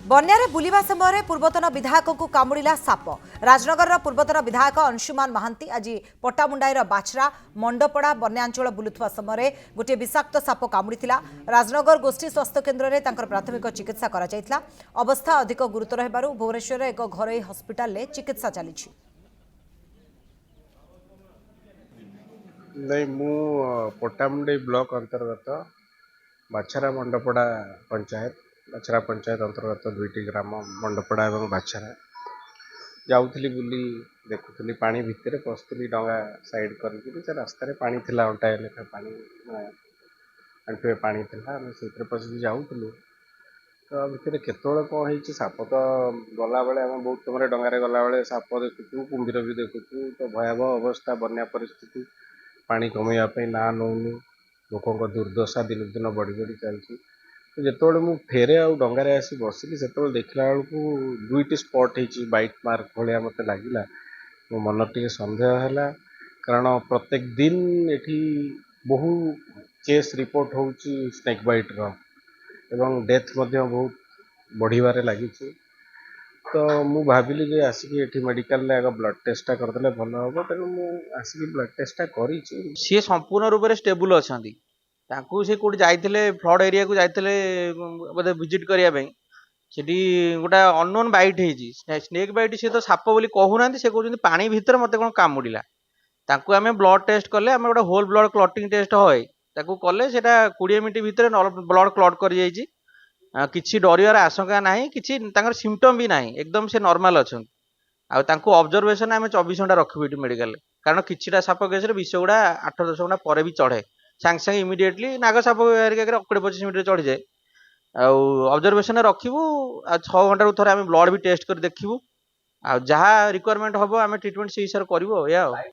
बन्यारे बुलिबा समय पूर्वतन विधायक को कामुड़ा साप। राजनगर पूर्वतन विधायक अंशुमान महांती आज पट्टामुंडाईर बाछरा मंडपड़ा बन्यांचल बुलुवा समय गोटे विषाक्त साप कामुड़ी। राजनगर गोष्ठी स्वास्थ्य केन्द्र में प्राथमिक चिकित्सा करा जायतिला। अवस्था अधिक गुरुतर होबारु भुवनेश्वर एक घरोई हस्पिटाल में चिकित्सा चली। नहीं मु पट्टामुंडई ब्लॉक अंतर्गत बाछरा मंडपड़ा पंचायत बाछरा पंचायत अंतर्गत दुईटी ग्राम मंडपड़ा और बाछरा जाऊली बुली देखुली पानी भितर पशुली डंगा साइड कर रास्तार पानी थिला अंटाए लेखा पानी आंठुए पानी थिला आम से पशिक जाऊलु तो भितर केतल कौन हो साप तो गला बेले आम बहुत समय डंगार गला बेले साप देखुचु कुंभीर भी देखुचु तो भयावह अवस्था बन्या परिस्थिति पानी कमेवाई ना नौनी लोकों दुर्दशा दिन दिन बढ़ी बढ़ी चलती जो मुझे फेरे आ डंगार आसी बसिली से देखला बेलू दुईट स्पट हो बाइट मार्क भाया मत लगे मो मन टे सन्देह है कारण प्रत्येक दिन ये बहु केस रिपोर्ट हो स्नेक बाइट एवं डेथ बहुत बढ़िबारे लगी तो मु भाविली जे आसिक मेडिकल आग ब्लड टेस्टा करदे भल हम तेणु मुसिक ब्लड टेस्टा कर सी संपूर्ण रूप से स्टेबुल अच्छा से कौट जाते फ्लड एरिया को जाते बोधे विजिट करने गोटे अननोन बैट है स्नेक बैट सी तो साप बोली कहूना से कहते पानी भितर मत कौन कामुड़ा आम ब्लड टेस्ट कले आम गोटे होल ब्लड क्लटिंग टेस्ट है कले से 20 मिनट भितर ब्लड क्लट कर किसी डर आशंका ना कि सिम्पटम भी ना एकदम से नॉर्मल अच्छा ऑब्जर्वेशन आम 24 घंटा रखू ये मेडिकल कारण किसी साप केस विष गुड़ा 8-10 घंटा पर भी चढ़े सांगे सांगे इमिडिएटली नाग साप 20-25 मिनट चढ़ी जाए ऑब्जर्वेशन रखू 6 घंटा थोड़े आम ब्लड भी टेस्ट कर देखू जहाँ रिक्वायरमेंट हम आम ट्रिटमेंट से हिसाब कर।